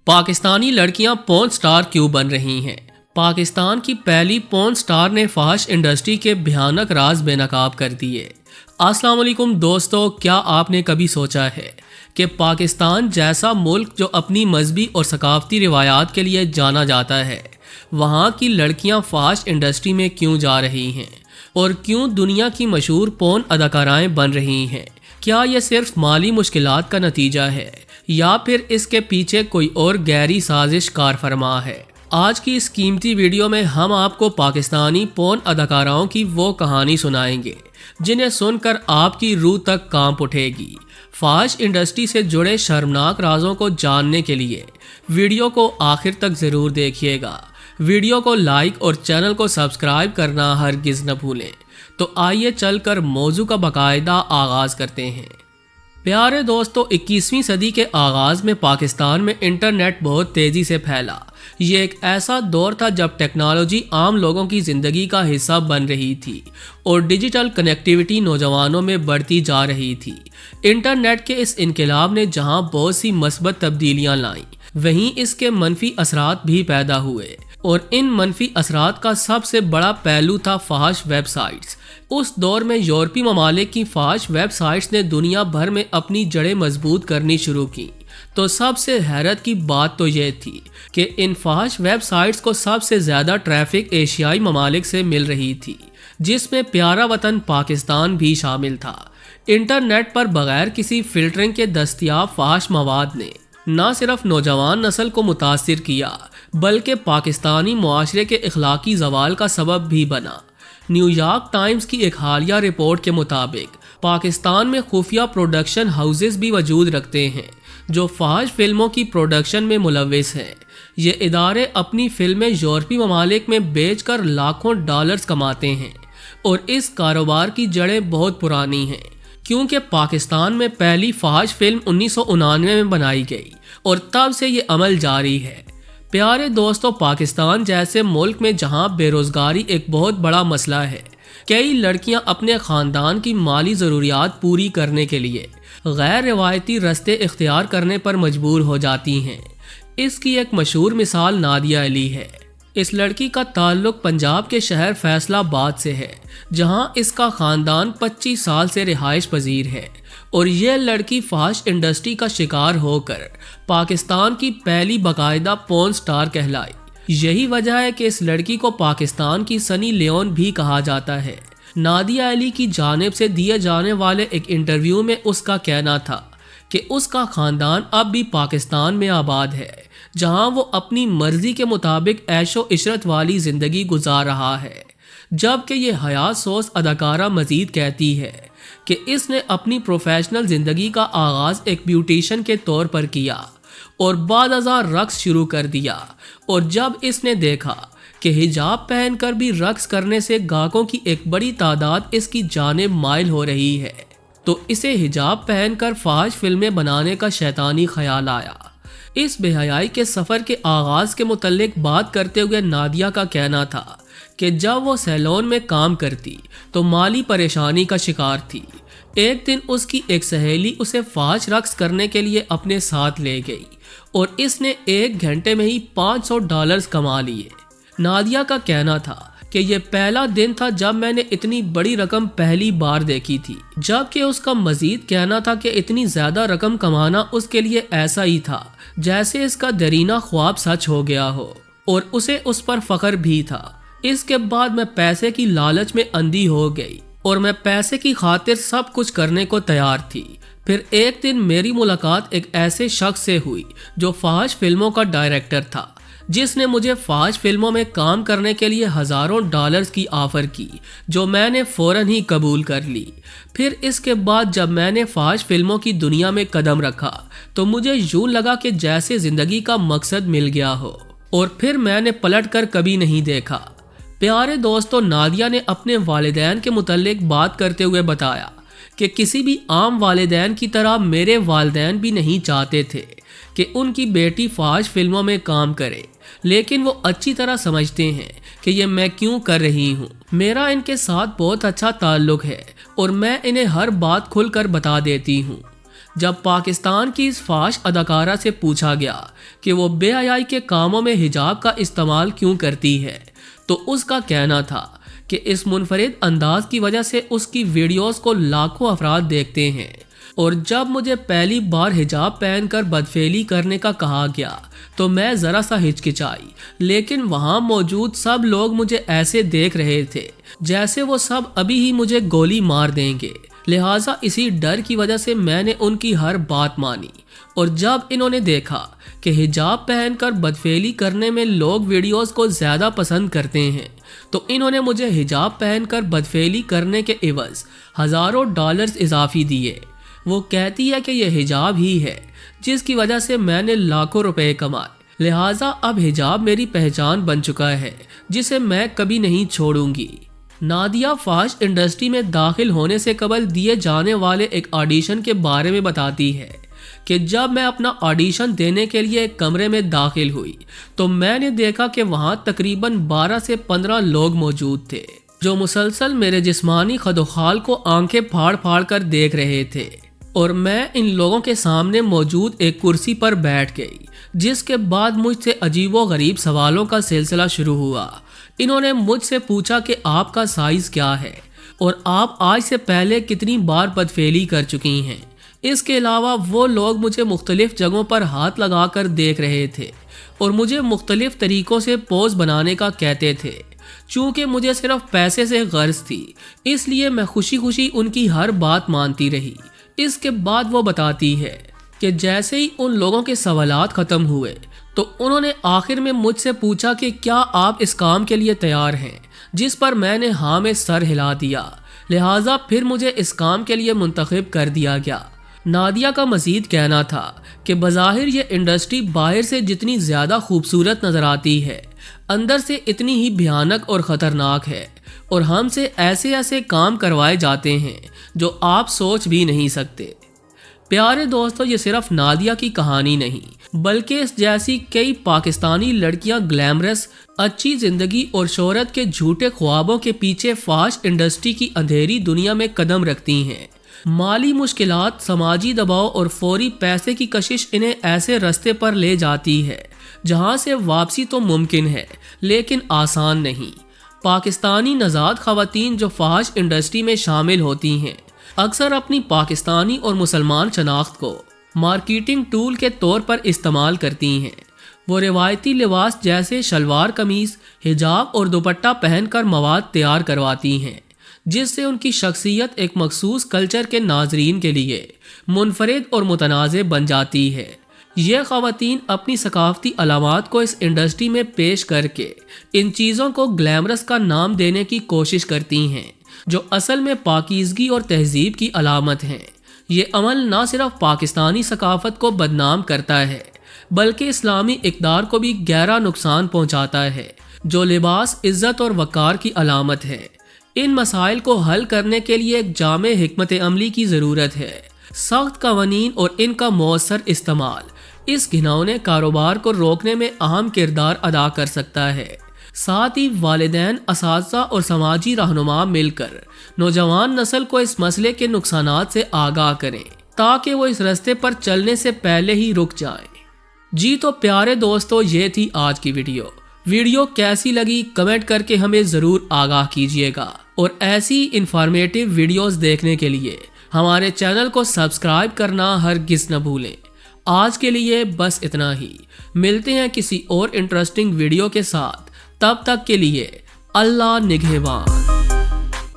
पाकिस्तानी लड़कियां porn star क्यों बन रही हैं? पाकिस्तान की पहली पॉर्न स्टार ने फहश इंडस्ट्री के भयानक राज बेनकाब कर दिए। अस्सलाम वालेकुम दोस्तों, क्या आपने कभी सोचा है कि पाकिस्तान जैसा मुल्क जो अपनी मजहबी और सकाफती रिवायात के लिए जाना जाता है, वहाँ की लड़कियाँ फहश इंडस्ट्री में क्यों जा रही हैं और क्यों दुनिया की मशहूर पॉर्न अदाकाराएँ बन रही हैं? क्या यह सिर्फ माली मुश्किलात का नतीजा है या फिर इसके पीछे कोई और गहरी साजिश कार फरमा है? आज की इस कीमती वीडियो में हम आपको पाकिस्तानी पॉर्न अदाकाराओं की वो कहानी सुनाएंगे जिन्हें सुनकर आपकी रूह तक कांप उठेगी। फहश इंडस्ट्री से जुड़े शर्मनाक राजों को जानने के लिए वीडियो को आखिर तक ज़रूर देखिएगा। वीडियो को लाइक और चैनल को सब्सक्राइब करना हरगिज़ न भूलें। तो आइए चलकर मौजू का बाकायदा आगाज़ करते हैं। प्यारे दोस्तों, 21वीं सदी के आगाज़ में पाकिस्तान में इंटरनेट बहुत तेज़ी से फैला। ये एक ऐसा दौर था जब टेक्नोलॉजी आम लोगों की ज़िंदगी का हिस्सा बन रही थी और डिजिटल कनेक्टिविटी नौजवानों में बढ़ती जा रही थी। इंटरनेट के इस इनकलाब ने जहां बहुत सी मस्बत तब्दीलियां लाईं, वहीं इसके मनफी असरात भी पैदा हुए और इन मनफी असरात का सबसे बड़ा पहलू था फहश वेबसाइट्स। उस दौर में यूरोपीय ममालिक की फहश वेबसाइट्स ने दुनिया भर में अपनी जड़ें मजबूत करनी शुरू की। तो सबसे हैरत की बात तो यह थी कि इन फहश वेबसाइट्स को सबसे ज़्यादा ट्रैफिक एशियाई ममालिक से मिल रही थी, जिसमें प्यारा वतन पाकिस्तान भी शामिल था। इंटरनेट पर बगैर किसी फिल्टरिंग के दस्तयाब फहश मवाद ने न सिर्फ नौजवान नस्ल को मुतासिर किया बल्कि पाकिस्तानी मुआशरे के इखलाकी ज़वाल का सबब भी बना। न्यूयॉर्क टाइम्स की एक हालिया रिपोर्ट के मुताबिक पाकिस्तान में खुफिया प्रोडक्शन हाउसेस भी वजूद रखते हैं जो फहश फिल्मों की प्रोडक्शन में मुलव्विस हैं। ये इदारे अपनी फिल्में यूरोपीय ममालिक में बेचकर लाखों डॉलर्स कमाते हैं और इस कारोबार की जड़ें बहुत पुरानी हैं, क्योंकि पाकिस्तान में पहली फहश फिल्म 1999 में बनाई गई और तब से ये अमल जारी है। प्यारे दोस्तों, पाकिस्तान जैसे मुल्क में जहां बेरोज़गारी एक बहुत बड़ा मसला है, कई लड़कियां अपने ख़ानदान की माली ज़रूरियात पूरी करने के लिए गैर रिवायती रास्ते इख्तियार करने पर मजबूर हो जाती हैं। इसकी एक मशहूर मिसाल नादिया अली है। इस लड़की का ताल्लुक पंजाब के शहर फैसलाबाद से है, जहां इसका ख़ानदान 25 साल से रिहाइश पजीर है और यह लड़की फहश इंडस्ट्री का शिकार होकर पाकिस्तान की पहली बाकायदा पॉर्न स्टार कहलाई। यही वजह है कि इस लड़की को पाकिस्तान की सनी लियोन भी कहा जाता है। नादिया अली की जानिब से दिए जाने वाले एक इंटरव्यू में उसका कहना था कि उसका ख़ानदान अब भी पाकिस्तान में आबाद है, जहां वो अपनी मर्जी के मुताबिक ऐशो इशरत वाली ज़िंदगी गुजार रहा है। जबकि ये हयात सोस अदाकारा मजीद कहती है कि इसने अपनी प्रोफेशनल ज़िंदगी का आगाज़ एक ब्यूटिशियन के तौर पर किया और बाद हजार रक्स शुरू कर दिया, और जब इसने देखा कि हिजाब पहनकर भी रक्स करने से गाहकों की एक बड़ी तादाद इसकी जानिब माइल हो रही है, तो इसे हिजाब पहनकर फहश फिल्में बनाने का शैतानी ख्याल आया। इस बेहयाई के सफ़र के आगाज़ के मुतल्लिक बात करते हुए नादिया का कहना था कि जब वो सैलून में काम करती तो माली परेशानी का शिकार थी। एक दिन उसकी एक सहेली उसे फहश रक्स करने के लिए अपने साथ ले गई और इसने 1 घंटे में ही $500 कमा लिए। नादिया का कहना था कि यह पहला दिन था जब मैंने इतनी बड़ी रकम पहली बार देखी थी, जबकि उसका मजीद कहना था कि इतनी ज़्यादा रकम कमाना उसके लिए ऐसा ही था जैसे इसका दरीना ख्वाब सच हो गया हो, और उसे उस पर फ़ख्र भी था। इसके बाद मैं पैसे की लालच में अंधी हो गई और मैं पैसे की खातिर सब कुछ करने को तैयार थी। फिर एक दिन मेरी मुलाकात एक ऐसे शख्स से हुई जो फहश फिल्मों का डायरेक्टर था, जिसने मुझे फहश फिल्मों में काम करने के लिए हज़ारों डॉलर्स की ऑफ़र की, जो मैंने फ़ौरन ही कबूल कर ली। फिर इसके बाद जब मैंने फहश फिल्मों की दुनिया में कदम रखा तो मुझे यूं लगा कि जैसे ज़िंदगी का मकसद मिल गया हो, और फिर मैंने पलट कर कभी नहीं देखा। प्यारे दोस्तों, नादिया ने अपने वालिदैन के मुतल्लिक बात करते हुए बताया कि किसी भी आम वालिदैन की तरह मेरे वालिदैन भी नहीं चाहते थे कि उनकी बेटी फहश फिल्मों में काम करे, लेकिन वो अच्छी तरह समझते हैं कि ये मैं क्यों कर रही हूँ। मेरा इनके साथ बहुत अच्छा ताल्लुक है और मैं इन्हें हर बात खुलकर बता देती हूँ। جب پاکستان کی اس فاش اداکارہ سے پوچھا گیا کہ وہ بے حیائی کے کاموں میں حجاب کا استعمال کیوں کرتی ہے تو اس کا کہنا تھا کہ اس منفرد انداز کی وجہ سے اس کی ویڈیوز کو لاکھوں افراد دیکھتے ہیں، اور جب مجھے پہلی بار حجاب پہن کر بدفعلی کرنے کا کہا گیا تو میں ذرا سا ہچکچائی، لیکن وہاں موجود سب لوگ مجھے ایسے دیکھ رہے تھے جیسے وہ سب ابھی ہی مجھے گولی مار دیں گے، لہٰذا اسی ڈر کی وجہ سے میں نے ان کی ہر بات مانی، اور جب انہوں نے دیکھا کہ حجاب پہن کر بدفعلی کرنے میں لوگ ویڈیوز کو زیادہ پسند کرتے ہیں تو انہوں نے مجھے حجاب پہن کر بدفعلی کرنے کے عوض ہزاروں ڈالرز اضافی دیے۔ وہ کہتی ہے کہ یہ حجاب ہی ہے جس کی وجہ سے میں نے لاکھوں روپے کمائے، لہٰذا اب حجاب میری پہچان بن چکا ہے جسے میں کبھی نہیں چھوڑوں گی۔ نادیہ فاش انڈسٹری میں داخل ہونے سے قبل دیے جانے والے ایک آڈیشن کے بارے میں بتاتی ہے کہ جب میں اپنا آڈیشن دینے کے لیے ایک کمرے میں داخل ہوئی تو میں نے دیکھا کہ وہاں تقریباً 12 سے 15 لوگ موجود تھے جو مسلسل میرے جسمانی خد و خال کو آنکھیں پھاڑ پھاڑ کر دیکھ رہے تھے، اور میں ان لوگوں کے سامنے موجود ایک کرسی پر بیٹھ گئی، جس کے بعد مجھ سے عجیب و غریب سوالوں کا سلسلہ شروع ہوا۔ انہوں نے مجھ سے پوچھا کہ آپ کا سائز کیا ہے اور آپ آج سے پہلے کتنی بار بدفعلی کر چکی ہیں۔ اس کے علاوہ وہ لوگ مجھے مختلف جگہوں پر ہاتھ لگا کر دیکھ رہے تھے اور مجھے مختلف طریقوں سے پوز بنانے کا کہتے تھے۔ چونکہ مجھے صرف پیسے سے غرض تھی اس لیے میں خوشی خوشی ان کی ہر بات مانتی رہی۔ اس کے بعد وہ بتاتی ہے کہ جیسے ہی ان لوگوں کے سوالات ختم ہوئے تو انہوں نے آخر میں مجھ سے پوچھا کہ کیا آپ اس کام کے لیے تیار ہیں، جس پر میں نے ہاں میں سر ہلا دیا، لہٰذا پھر مجھے اس کام کے لیے منتخب کر دیا گیا۔ نادیہ کا مزید کہنا تھا کہ بظاہر یہ انڈسٹری باہر سے جتنی زیادہ خوبصورت نظر آتی ہے اندر سے اتنی ہی بھیانک اور خطرناک ہے، اور ہم سے ایسے کام کروائے جاتے ہیں جو آپ سوچ بھی نہیں سکتے۔ پیارے دوستو، یہ صرف نادیہ کی کہانی نہیں بلکہ اس جیسی کئی پاکستانی لڑکیاں گلیمرس، اچھی زندگی اور شہرت کے جھوٹے خوابوں کے پیچھے فاش انڈسٹری کی اندھیری دنیا میں قدم رکھتی ہیں۔ مالی مشکلات، سماجی دباؤ اور فوری پیسے کی کشش انہیں ایسے رستے پر لے جاتی ہے جہاں سے واپسی تو ممکن ہے لیکن آسان نہیں۔ پاکستانی نژاد خواتین جو فاحش انڈسٹری میں شامل ہوتی ہیں اکثر اپنی پاکستانی اور مسلمان شناخت کو مارکیٹنگ ٹول کے طور پر استعمال کرتی ہیں۔ وہ روایتی لباس جیسے شلوار قمیض، حجاب اور دوپٹہ پہن کر مواد تیار کرواتی ہیں جس سے ان کی شخصیت ایک مخصوص کلچر کے ناظرین کے لیے منفرد اور متنازع بن جاتی ہے۔ یہ خواتین اپنی ثقافتی علامات کو اس انڈسٹری میں پیش کر کے ان چیزوں کو گلیمرس کا نام دینے کی کوشش کرتی ہیں جو اصل میں پاکیزگی اور تہذیب کی علامت ہیں۔ یہ عمل نہ صرف پاکستانی ثقافت کو بدنام کرتا ہے بلکہ اسلامی اقدار کو بھی گہرا نقصان پہنچاتا ہے جو لباس، عزت اور وقار کی علامت ہے۔ ان مسائل کو حل کرنے کے لیے ایک جامع حکمت عملی کی ضرورت ہے۔ سخت قوانین اور ان کا مؤثر استعمال اس گھناؤنے کاروبار کو روکنے میں اہم کردار ادا کر سکتا ہے۔ ساتھ ہی والدین، اساتذہ اور سماجی رہنما مل کر نوجوان نسل کو اس مسئلے کے نقصانات سے آگاہ کریں تاکہ وہ اس راستے پر چلنے سے پہلے ہی رک جائیں۔ جی تو پیارے دوستو، یہ تھی آج کی ویڈیو کیسی لگی کمنٹ کر کے ہمیں ضرور آگاہ کیجیے گا، اور ایسی انفارمیٹو ویڈیوز دیکھنے کے لیے ہمارے چینل کو سبسکرائب کرنا ہرگز نہ بھولیں۔ آج کے لیے بس اتنا ہی، ملتے ہیں کسی اور انٹرسٹنگ ویڈیو کے ساتھ، تب تک کے لیے اللہ نگہباں۔